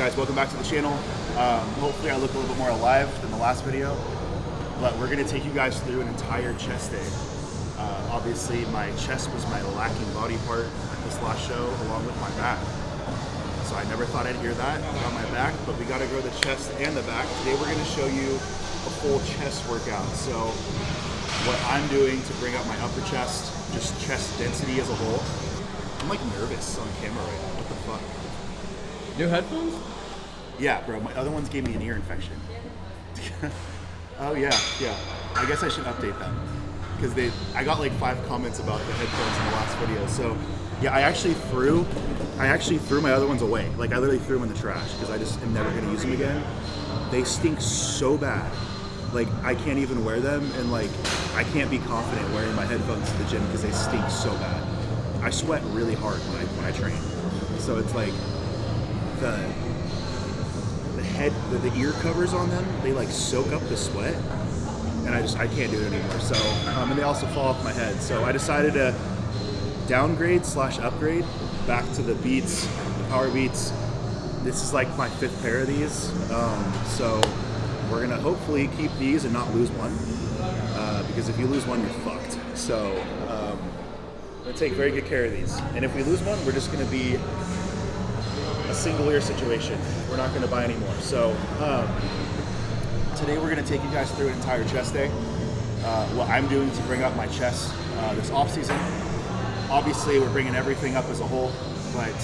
Guys, welcome back to the channel. Hopefully I look a little bit more alive than the last video, but we're going to take you guys through an entire chest day. Obviously my chest was my lacking body part at this last show, along with my back. So I never thought I'd hear that about my back, but we got to grow the chest and the back. Today we're going to show you a full chest workout. So what I'm doing to bring up my upper chest, just chest density as a whole. I'm like nervous on camera right now. What the fuck? New headphones? Yeah, bro. My other ones gave me an ear infection. Oh yeah. I guess I should update them because I got like 5 comments about the headphones in the last video. So yeah, I actually threw my other ones away. Like I literally threw them in the trash because I just am never gonna use them again. They stink so bad. Like I can't even wear them, and like I can't be confident wearing my headphones to the gym because they stink so bad. I sweat really hard when I train. So it's like the ear covers on them, they like soak up the sweat, and I can't do it anymore. So and they also fall off my head. So I decided to downgrade / upgrade back to the Beats, the Power Beats. This is like my 5th pair of these. So we're gonna hopefully keep these and not lose one, because if you lose one, you're fucked. So I'm gonna take very good care of these. And if we lose one, we're just gonna be a single ear situation. We're not going to buy any more. So today we're going to take you guys through an entire chest day. What I'm doing to bring up my chest this off season. Obviously we're bringing everything up as a whole, but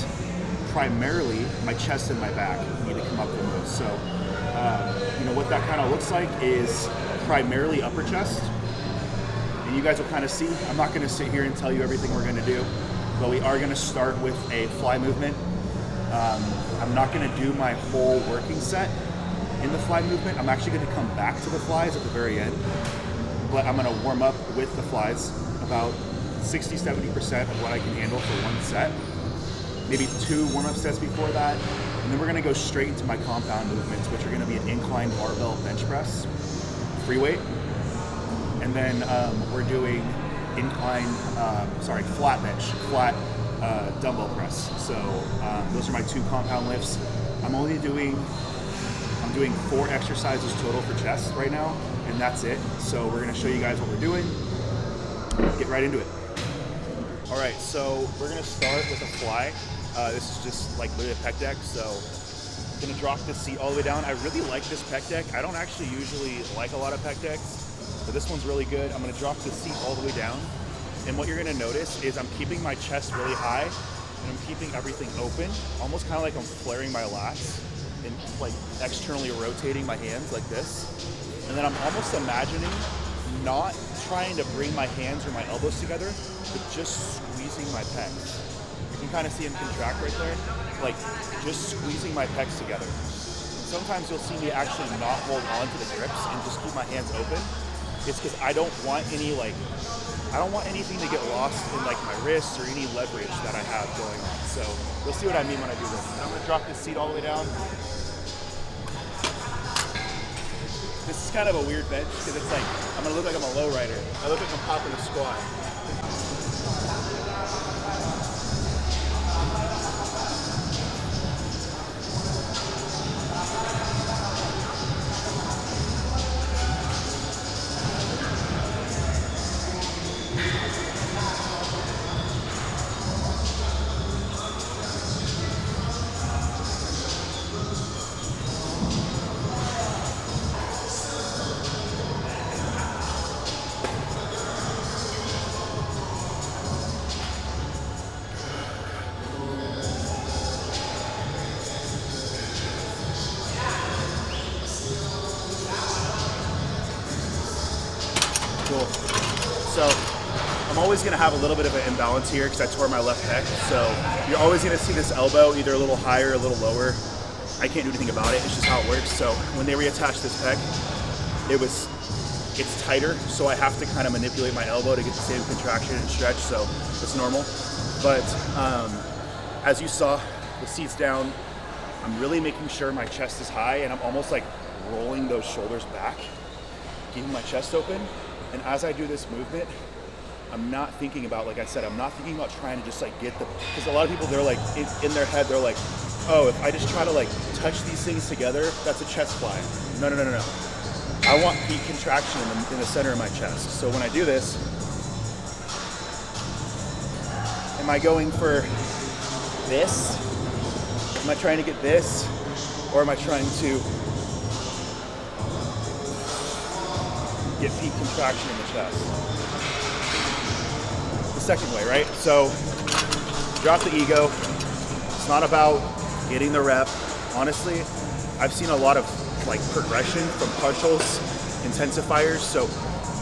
primarily my chest and my back need to come up the most. So you know what that kind of looks like is primarily upper chest, and you guys will kind of see. I'm not going to sit here and tell you everything we're going to do, but we are going to start with a fly movement. I'm not going to do my whole working set in the fly movement. I'm actually going to come back to the flies at the very end, but I'm going to warm up with the flies about 60-70% of what I can handle for one set, maybe 2 warm-up sets before that, and then we're going to go straight into my compound movements, which are going to be an incline barbell bench press, free weight, and then we're doing flat bench, dumbbell press. So those are my 2 compound lifts. I'm doing 4 exercises total for chest right now, and that's it. So we're going to show you guys what we're doing. Get right into it. All right, so we're going to start with a fly. This is just like literally a pec deck. So I'm going to drop this seat all the way down. I really like this pec deck. I don't actually usually like a lot of pec decks, but this one's really good. I'm going to drop the seat all the way down. And what you're gonna notice is I'm keeping my chest really high, and I'm keeping everything open, almost kind of like I'm flaring my lats and like externally rotating my hands like this. And then I'm almost imagining not trying to bring my hands or my elbows together, but just squeezing my pecs. You can kind of see them contract right there, like just squeezing my pecs together. Sometimes you'll see me actually not hold on to the grips and just keep my hands open. It's because I don't want anything to get lost in like my wrists or any leverage that I have going on. So you'll see what I mean when I do this. And I'm gonna drop this seat all the way down. This is kind of a weird bench because it's like, I'm gonna look like I'm a low rider. I look like I'm popping a squat. Cool. So I'm always going to have a little bit of an imbalance here because I tore my left pec. So you're always going to see this elbow either a little higher or a little lower. I can't do anything about it. It's just how it works. So when they reattached this pec, it's tighter. So I have to kind of manipulate my elbow to get the same contraction and stretch. So it's normal. But as you saw, the seat's down. I'm really making sure my chest is high, and I'm almost like rolling those shoulders back, keeping my chest open. And as I do this movement, I'm not thinking about, like I said, I'm not thinking about trying to just like get the, because a lot of people, they're like, in their head, they're like, oh, if I just try to like touch these things together, that's a chest fly. No. I want peak contraction in the center of my chest. So when I do this, am I going for this? Am I trying to get this? Or am I trying to get peak contraction in the chest? The second way, right? So drop the ego. It's not about getting the rep. Honestly, I've seen a lot of like progression from partials, intensifiers. So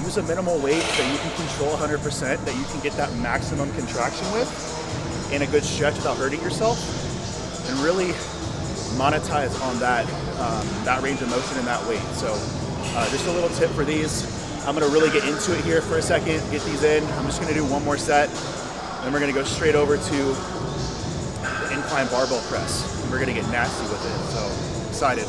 use a minimal weight that you can control 100%, that you can get that maximum contraction with in a good stretch without hurting yourself, and really monetize on that range of motion and that weight. So just a little tip for these. I'm gonna really get into it here for a second, get these in. I'm just gonna do one more set, then we're gonna go straight over to the incline barbell press. And we're gonna get nasty with it, so excited.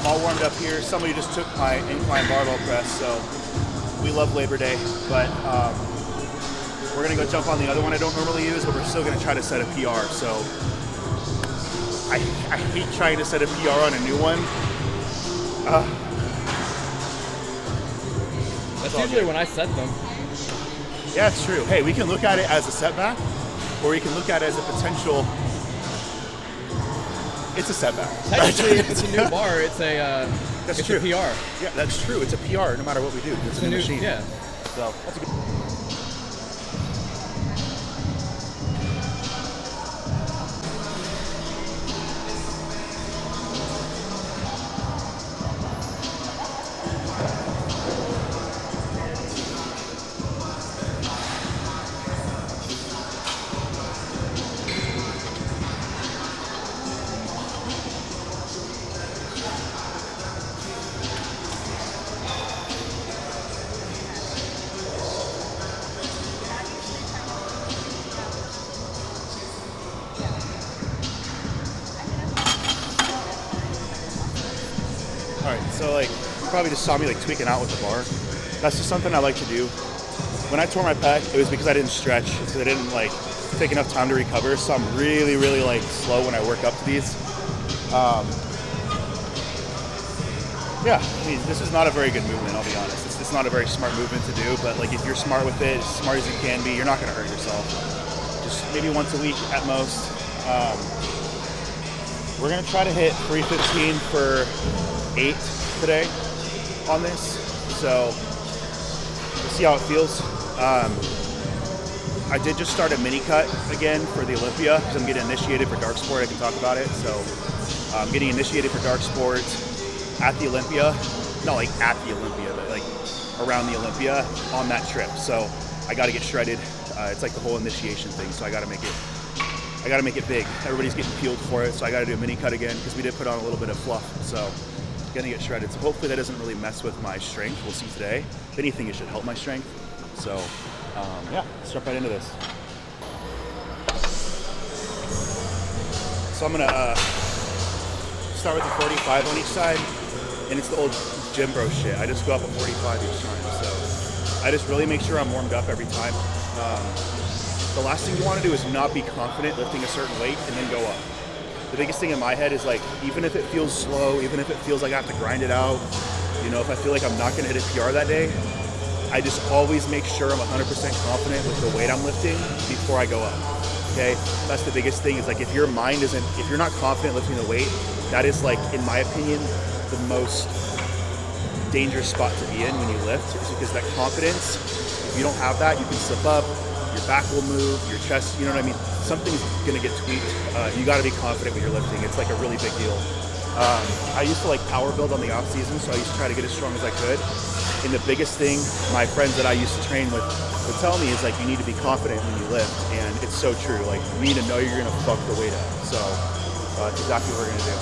All warmed up here. Somebody just took my incline barbell press, so we love Labor Day, but we're gonna go jump on the other one I don't normally use, but we're still gonna try to set a PR. So I hate trying to set a PR on a new one. That's usually when I set them. Yeah, it's true. Hey, we can look at it as a setback, or we can look at it as a potential. It's a setback. Technically, if it's a new bar, it's a that's true. A PR. Yeah, that's true. It's a PR no matter what we do. It's a new machine. Yeah. So that's a good. So like, you probably just saw me like tweaking out with the bar. That's just something I like to do. When I tore my pec, it was because I didn't stretch. It's because I didn't like take enough time to recover. So I'm really like slow when I work up to these. Yeah, I mean, this is not a very good movement, I'll be honest. It's not a very smart movement to do, but like if you're smart with it, as smart as you can be, you're not gonna hurt yourself. Just maybe once a week at most. We're gonna try to hit 315 for 8 today on this, so we'll see how it feels. I did just start a mini cut again for the Olympia because I'm getting initiated for Darc Sport. I can talk about it. So I'm getting initiated for Darc Sport at the Olympia, not like at the Olympia, but like around the Olympia on that trip. So I got to get shredded. It's like the whole initiation thing. So I got to make it big. Everybody's getting peeled for it, so I got to do a mini cut again because we did put on a little bit of fluff. So gonna get shredded. So hopefully that doesn't really mess with my strength. We'll see today. If anything, it should help my strength. So yeah, let's jump right into this. So I'm gonna start with the 45 on each side, and it's the old gym bro shit. I just go up a 45 each time. So I just really make sure I'm warmed up every time. The last thing you want to do is not be confident lifting a certain weight and then go up. The biggest thing in my head is like, even if it feels slow, even if it feels like I have to grind it out, you know, if I feel like I'm not gonna hit a PR that day, I just always make sure I'm 100% confident with the weight I'm lifting before I go up, okay? That's the biggest thing is like, if your mind isn't, if you're not confident lifting the weight, that is like, in my opinion, the most dangerous spot to be in when you lift, is because that confidence, if you don't have that, you can slip up, your back will move, your chest, you know what I mean? Something's gonna get tweaked. You gotta be confident when you're lifting. It's like a really big deal. I used to like power build on the off season, so I used to try to get as strong as I could. And the biggest thing my friends that I used to train with would tell me is like, you need to be confident when you lift, and it's so true. Like, you need to know you're gonna fuck the weight up. So that's exactly what we're gonna do.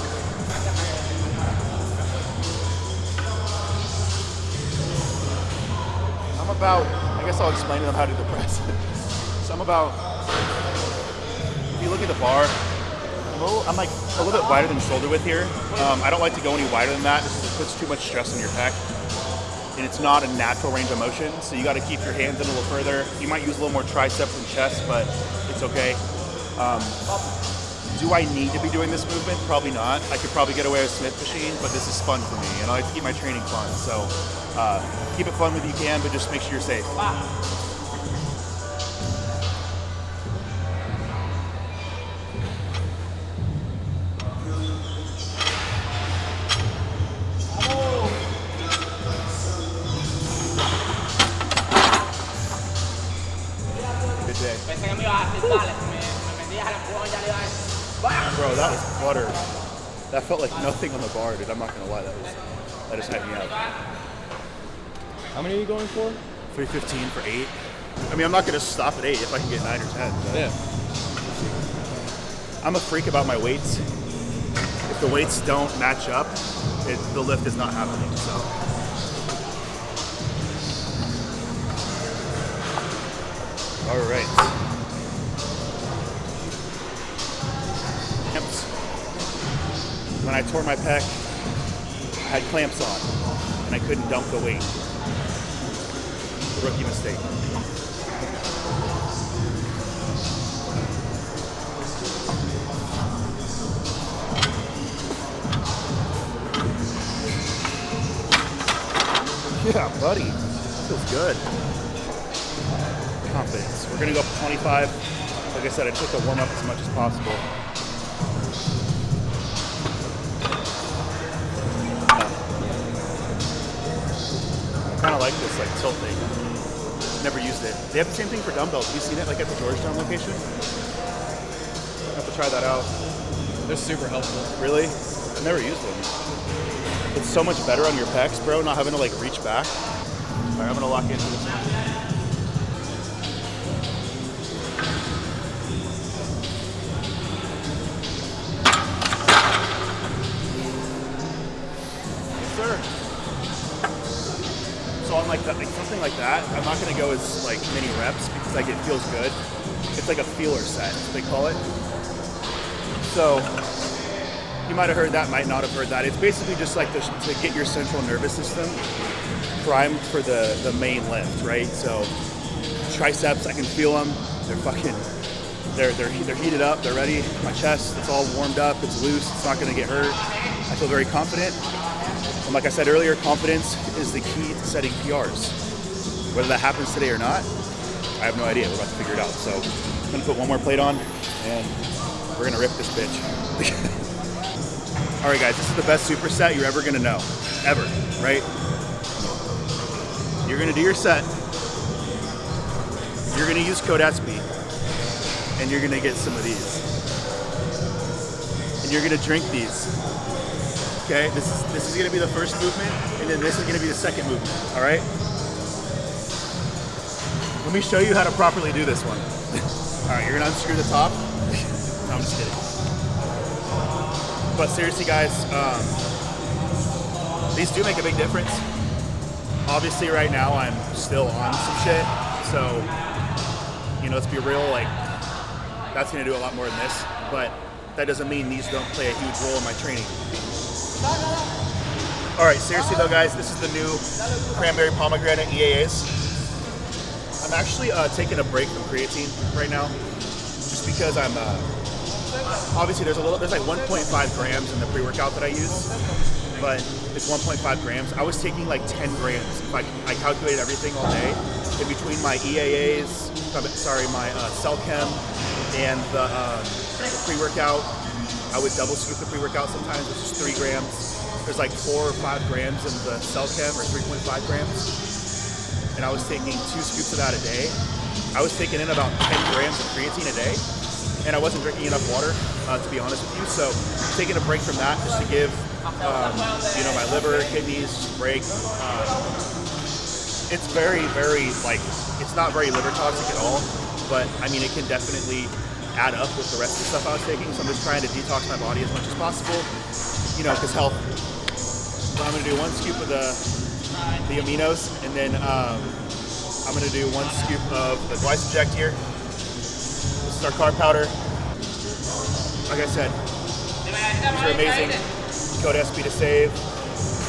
I'm about, I guess I'll explain to them how to do the press. So I'm about, if you look at the bar, I'm like a little bit wider than shoulder width here. I don't like to go any wider than that. This puts too much stress on your pec. And it's not a natural range of motion, so you got to keep your hands in a little further. You might use a little more triceps and chest, but it's okay. Do I need to be doing this movement? Probably not. I could probably get away with Smith machine, but this is fun for me, and I like to keep my training fun. So keep it fun when you can, but just make sure you're safe. Bro, that was butter. That felt like nothing on the bar, dude. I'm not gonna lie, that just had me out. How many are you going for? 315 for 8. I mean, I'm not gonna stop at 8 if I can get 9 or 10. Yeah. I'm a freak about my weights. If the weights don't match up, the lift is not happening. So. All right. Clamps. When I tore my pec, I had clamps on, and I couldn't dump the weight. Rookie mistake. Yeah, buddy. That feels good. Confidence. We're gonna go up to 25. Like I said, I took the warm up as much as possible. I kind of like this like tilt thing. Never used it. They have the same thing for dumbbells. Have you seen it like at the Georgetown location? I have to try that out. They're super helpful. Really? I've never used them. It's so much better on your pecs, bro, not having to like reach back. All right, I'm gonna lock into this one. Yes, sir. So on like that, like something like that, I'm not gonna go as like many reps because like it feels good. It's like a feeler set, they call it. So you might have heard that, might not have heard that. It's basically just like to get your central nervous system primed for the main lift, right? So triceps, I can feel them. They're heated up. They're ready. My chest, it's all warmed up. It's loose. It's not going to get hurt. I feel very confident. And like I said earlier, confidence is the key to setting PRs. Whether that happens today or not, I have no idea. We're about to figure it out. So I'm going to put one more plate on, and we're going to rip this bitch. All right, guys, this is the best superset you're ever gonna know, ever, right? You're gonna do your set. You're gonna use code Espy, and you're gonna get some of these, and you're gonna drink these. Okay, this is gonna be the first movement, and then this is gonna be the second movement. All right. Let me show you how to properly do this one. All right, you're gonna unscrew the top. No, I'm just kidding. But seriously, guys, these do make a big difference. Obviously, right now, I'm still on some shit. So, you know, let's be real, like, that's going to do a lot more than this. But that doesn't mean these don't play a huge role in my training. All right, seriously, though, guys, this is the new cranberry pomegranate EAAs. I'm actually taking a break from creatine right now, just because I'm... obviously, there's like 1.5 grams in the pre-workout that I use, but it's 1.5 grams. I was taking like 10 grams if I calculated everything all day. In between my EAAs, my cell chem and the pre-workout, I would double scoop the pre-workout sometimes, which is 3 grams. There's like 4 or 5 grams in the cell chem, or 3.5 grams. And I was taking 2 scoops of that a day. I was taking in about 10 grams of creatine a day. And I wasn't drinking enough water, to be honest with you. So taking a break from that just to give, you know, my liver, kidneys just a break. it's very, very, like, it's not very liver toxic at all, but I mean, it can definitely add up with the rest of the stuff I was taking. So I'm just trying to detox my body as much as possible, you know, because health. So I'm gonna do 1 scoop of the aminos, and then I'm gonna do 1 scoop of the Glyce Inject here. This is our carb powder. Like I said, these are amazing. Code Espy to save.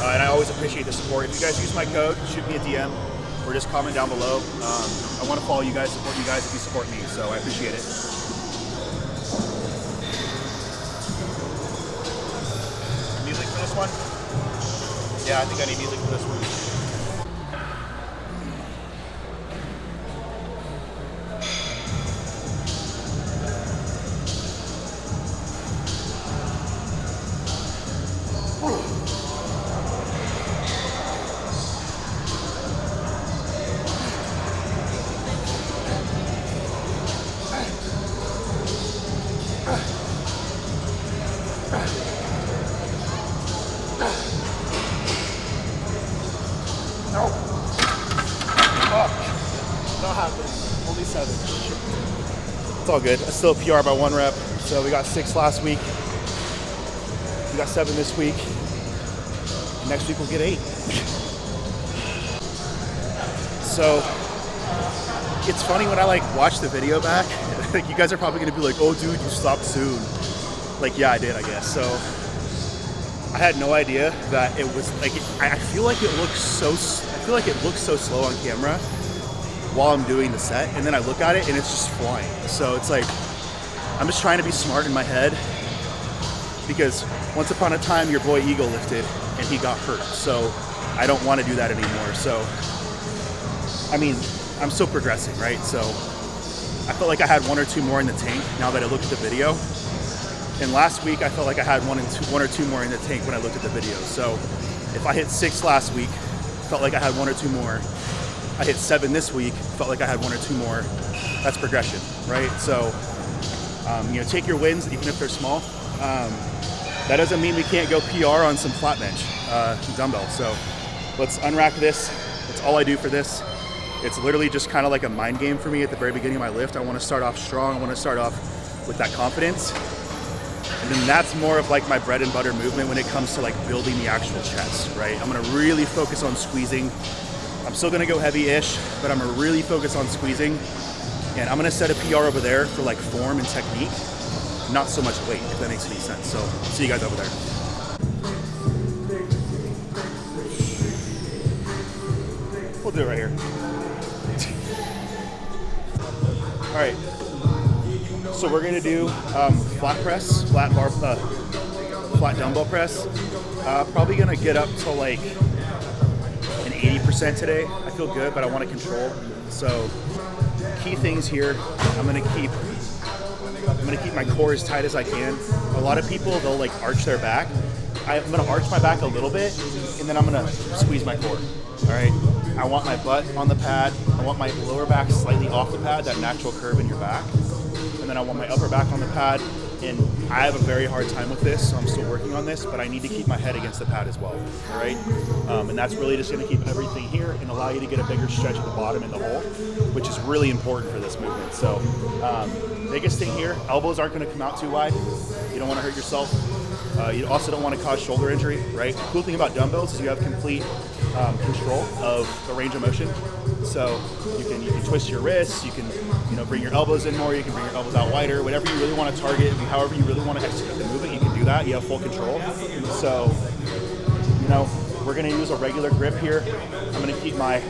And I always appreciate the support. If you guys use my code, shoot me a DM or just comment down below. I want to follow you guys, support you guys if you support me, so I appreciate it. Music for this one? Yeah, I think I need music for this one. No. Fuck. Not happening. Only 7. Shit. It's all good. I still PR by 1 rep. So we got 6 last week. We got 7 this week. Next week we'll get 8. So it's funny when I like watch the video back. Like you guys are probably gonna be like, "Oh, dude, you stopped soon." Like, yeah, I did, I guess. So I had no idea that it was like. I feel like it looks so. I feel like it looks so slow on camera while I'm doing the set, and then I look at it and it's just flying. So it's like I'm just trying to be smart in my head because once upon a time your boy Eagle lifted and he got hurt. So I don't want to do that anymore. So I mean, I'm still progressing, right? So I felt like I had 1 or 2 more in the tank now that I looked at the video. And last week I felt like I had 1 or 2 more in the tank when I looked at the video. So if I hit 6 last week, felt like I had 1 or 2 more. I hit 7 this week, felt like I had 1 or 2 more. That's progression, right? So, you know, take your wins, even if they're small. That doesn't mean we can't go PR on some flat bench dumbbell. So let's unrack this. That's all I do for this. It's literally just kind of like a mind game for me at the very beginning of my lift. I want to start off strong. I want to start off with that confidence. And then that's more of like my bread and butter movement when it comes to like building the actual chest, right? I'm gonna really focus on squeezing. I'm still gonna go heavy-ish, but I'm gonna really focus on squeezing. And I'm gonna set a PR over there for like form and technique, not so much weight, if that makes any sense. So see you guys over there. We'll do it right here. All right. So we're gonna do flat press, flat dumbbell press. Probably gonna get up to like an 80% today. I feel good, but I want to control. So key things here. I'm gonna keep my core as tight as I can. A lot of people, they'll like arch their back. I'm gonna arch my back a little bit, and then I'm gonna squeeze my core. All right. I want my butt on the pad. I want my lower back slightly off the pad, that natural curve in your back. And then I want my upper back on the pad. And I have a very hard time with this, so I'm still working on this, but I need to keep my head against the pad as well, all right? And that's really just gonna keep everything here and allow you to get a bigger stretch at the bottom and the hole, which is really important for this movement. So biggest thing here, elbows aren't gonna come out too wide. You don't wanna hurt yourself. You also don't wanna cause shoulder injury, right? The cool thing about dumbbells is you have complete control of the range of motion. So you can twist your wrists, you can bring your elbows in more, you can bring your elbows out wider, whatever you really want to target, however you really want to execute the movement, you can do that. You have full control. So, we're gonna use a regular grip here. I'm gonna keep my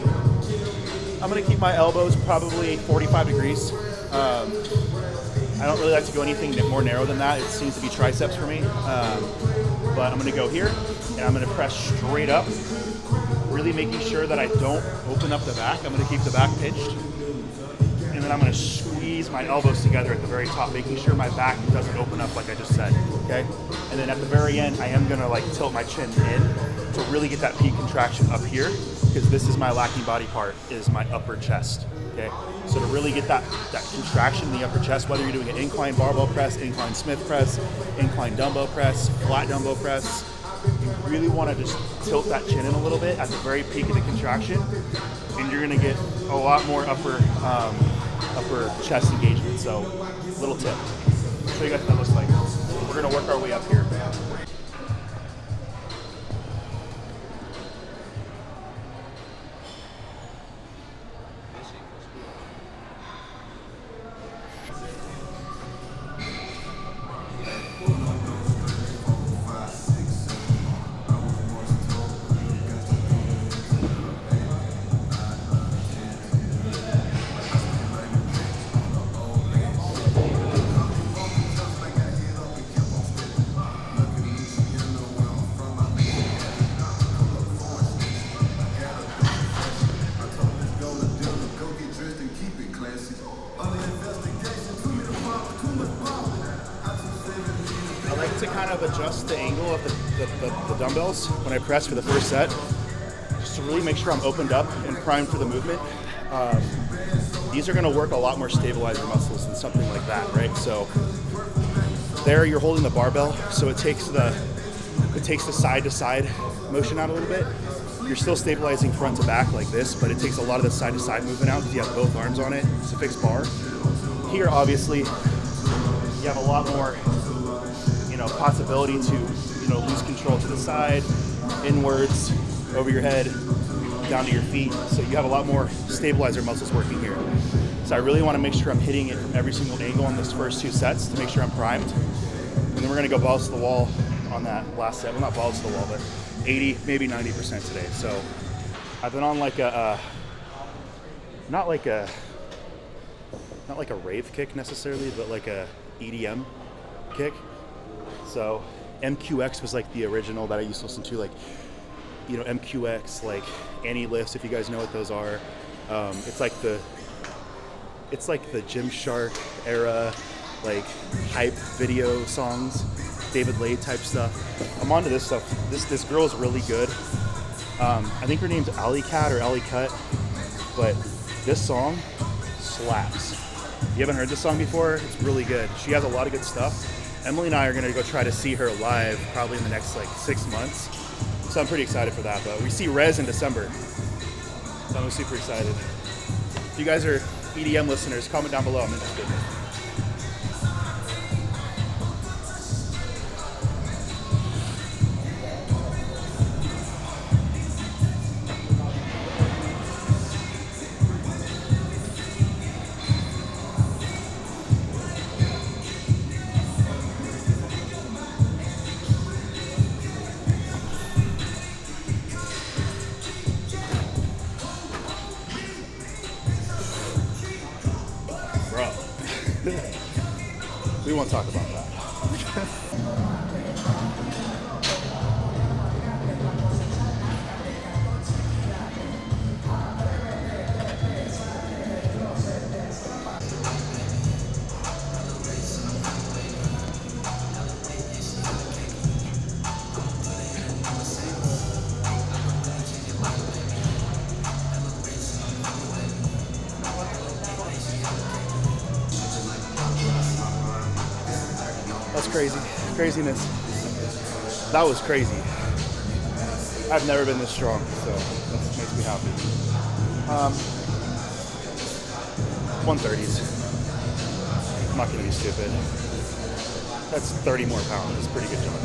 elbows probably 45 degrees. I don't really like to go anything more narrow than that. It seems to be triceps for me. But I'm gonna go here and I'm gonna press straight up, really making sure that I don't open up the back. I'm gonna keep the back pinched. And then I'm gonna squeeze my elbows together at the very top, making sure my back doesn't open up like I just said, okay? And then at the very end, I am gonna like tilt my chin in to really get that peak contraction up here, because this is my lacking body part, is my upper chest, okay? So to really get that contraction in the upper chest, whether you're doing an incline barbell press, incline Smith press, incline dumbbell press, flat dumbbell press, You really want to just tilt that chin in a little bit at the very peak of the contraction, and you're going to get a lot more upper chest engagement. So, little tip. I'll show you guys what that looks like. We're going to work our way up here. To kind of adjust the angle of the dumbbells when I press for the first set, just to really make sure I'm opened up and primed for the movement. These are going to work a lot more stabilizer muscles than something like that, right? So there you're holding the barbell, so it takes the side to side motion out a little bit. You're still stabilizing front to back like this, but it takes a lot of the side to side movement out because you have both arms on it. It's a fixed bar. Here, obviously, you have a lot more possibility to lose control to the side, inwards, over your head, down to your feet. So you have a lot more stabilizer muscles working here. So I really want to make sure I'm hitting it from every single angle on this first 2 sets to make sure I'm primed. And then we're going to go balls to the wall on that last set. Well, not balls to the wall, but 80, maybe 90% today. So I've been on like not like a rave kick necessarily, but like a EDM kick. So MQX was like the original that I used to listen to, like, MQX, like anti-lifts, if you guys know what those are. It's like the Gymshark era, like hype video songs, David Lay type stuff. I'm onto this stuff. This girl is really good. I think her name's Alley Cat or Alley Cut, but this song slaps. You haven't heard this song before? It's really good. She has a lot of good stuff. Emily and I are going to go try to see her live probably in the next 6 months. So I'm pretty excited for that. But we see Rez in December. So I'm super excited. If you guys are EDM listeners, comment down below. I'm interested. We won't talk about that. That's crazy. Craziness. That was crazy. I've never been this strong, so that makes me happy. 130s. I'm not gonna be stupid. That's 30 more pounds. That's a pretty good job.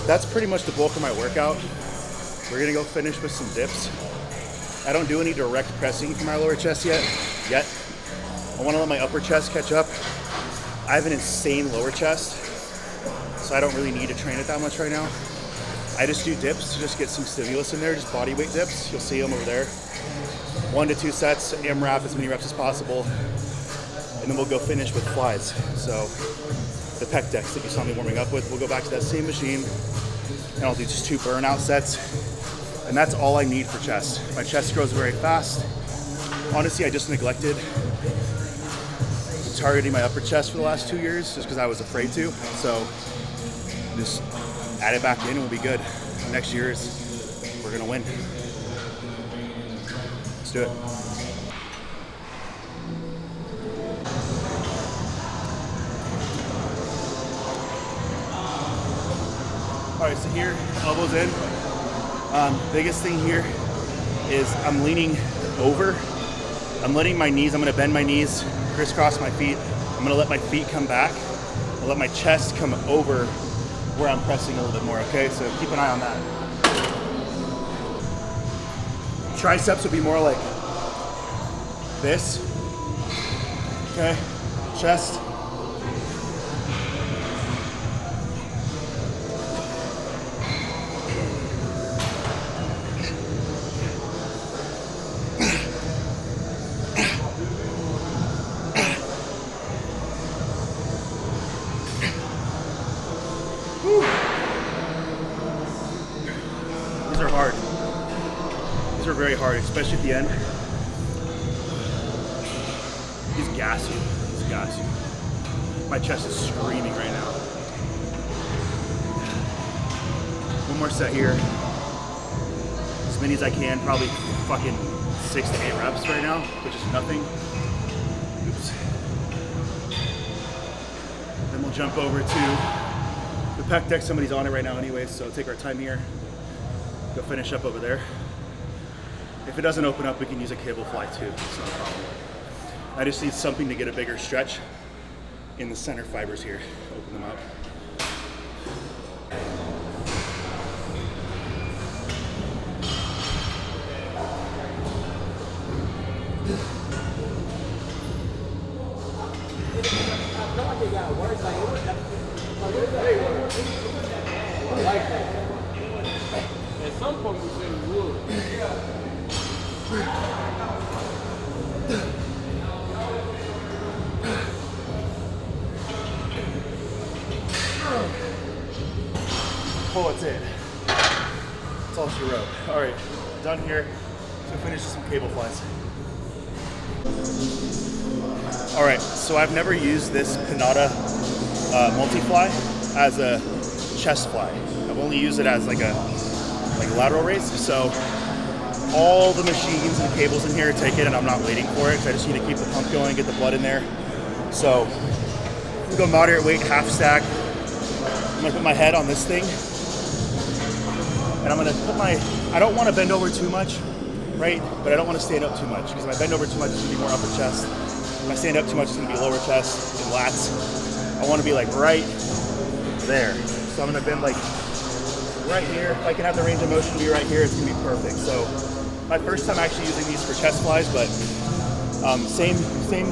that's pretty much the bulk of my workout. We're gonna go finish with some dips. I don't do any direct pressing for my lower chest yet. I wanna let my upper chest catch up. I have an insane lower chest, so I don't really need to train it that much right now. I just do dips to just get some stimulus in there, just body weight dips. You'll see them over there. 1 to 2 sets, AMRAP, as many reps as possible. And then we'll go finish with flies. So the pec decks that you saw me warming up with, we'll go back to that same machine and I'll do just 2 burnout sets. And that's all I need for chest. My chest grows very fast. Honestly, I just neglected targeting my upper chest for the last 2 years just because I was afraid to. So just add it back in and we'll be good. Next year we're gonna win. Let's do it. All right, so here, elbows in. Biggest thing here is I'm leaning over. I'm letting my knees, I'm gonna bend my knees, crisscross my feet. I'm gonna let my feet come back. I'll let my chest come over where I'm pressing a little bit more, okay? So keep an eye on that. Triceps would be more like this, okay? Chest. These are hard. These are very hard, especially at the end. He's gassy. He's gassy. My chest is screaming right now. One more set here. As many as I can, probably fucking 6 to 8 reps right now, which is nothing. Oops. Then we'll jump over to the pec deck. Somebody's on it right now anyway, so take our time here. Go finish up over there. If it doesn't open up, we can use a cable fly too. It's not a problem. I just need something to get a bigger stretch in the center fibers here. Open them up. At some point we said we would. Pull it in. That's all she wrote. All right, done here. So finish with some cable flies. All right, so I've never used this Pinata multi-fly as a chest fly. I've only used it as like a lateral raise. So all the machines and cables in here take it, and I'm not waiting for it because I just need to keep the pump going, get the blood in there. So I'm gonna go moderate weight, half stack. I'm gonna put my head on this thing, and I'm gonna put I don't want to bend over too much, right? But I don't want to stand up too much because if I bend over too much, it's gonna be more upper chest. If I stand up too much, it's gonna be lower chest and lats. I want to be like right there. So I'm gonna bend like right here. If I can have the range of motion be right here, it's gonna be perfect. So my first time actually using these for chest flies, but same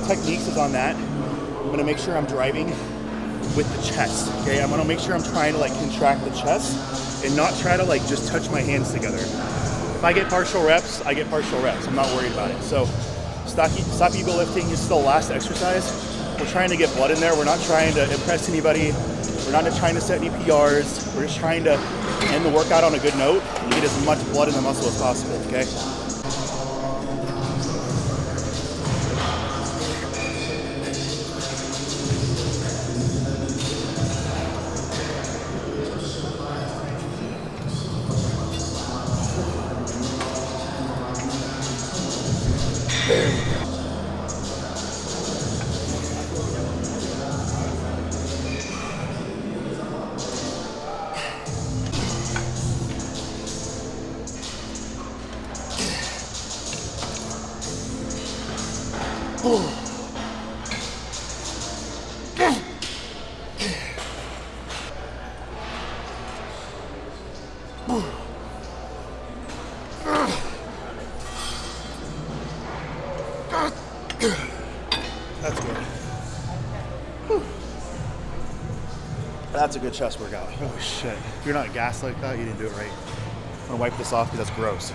techniques as on that. I'm gonna make sure I'm driving with the chest, okay? I'm gonna make sure I'm trying to like contract the chest and not try to like just touch my hands together. If I get partial reps, I get partial reps. I'm not worried about it. So stop ego lifting is still the last exercise. We're trying to get blood in there. We're not trying to impress anybody. We're not trying to set any PRs. We're just trying to end the workout on a good note and get as much blood in the muscle as possible, okay? There we go. That's good. Whew. That's a good chest workout. Oh shit. If you're not gassed like that, you didn't do it right. I'm gonna wipe this off because that's gross.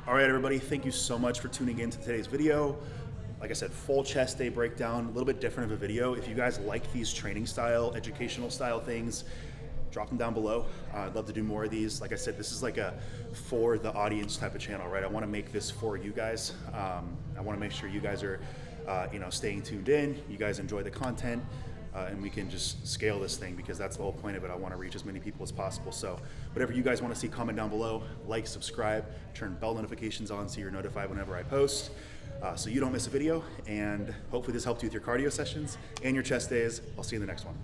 All right, everybody, thank you so much for tuning in to today's video. Like I said, full chest day breakdown, a little bit different of a video. If you guys like these training style, educational style things, drop them down below. I'd love to do more of these. Like I said, this is like a for the audience type of channel, right? I want to make this for you guys. I want to make sure you guys are, staying tuned in. You guys enjoy the content. And we can just scale this thing because that's the whole point of it. I want to reach as many people as possible. So whatever you guys want to see, comment down below, like, subscribe, turn bell notifications on so you're notified whenever I post, so you don't miss a video. And hopefully this helped you with your cardio sessions and your chest days. I'll see you in the next one.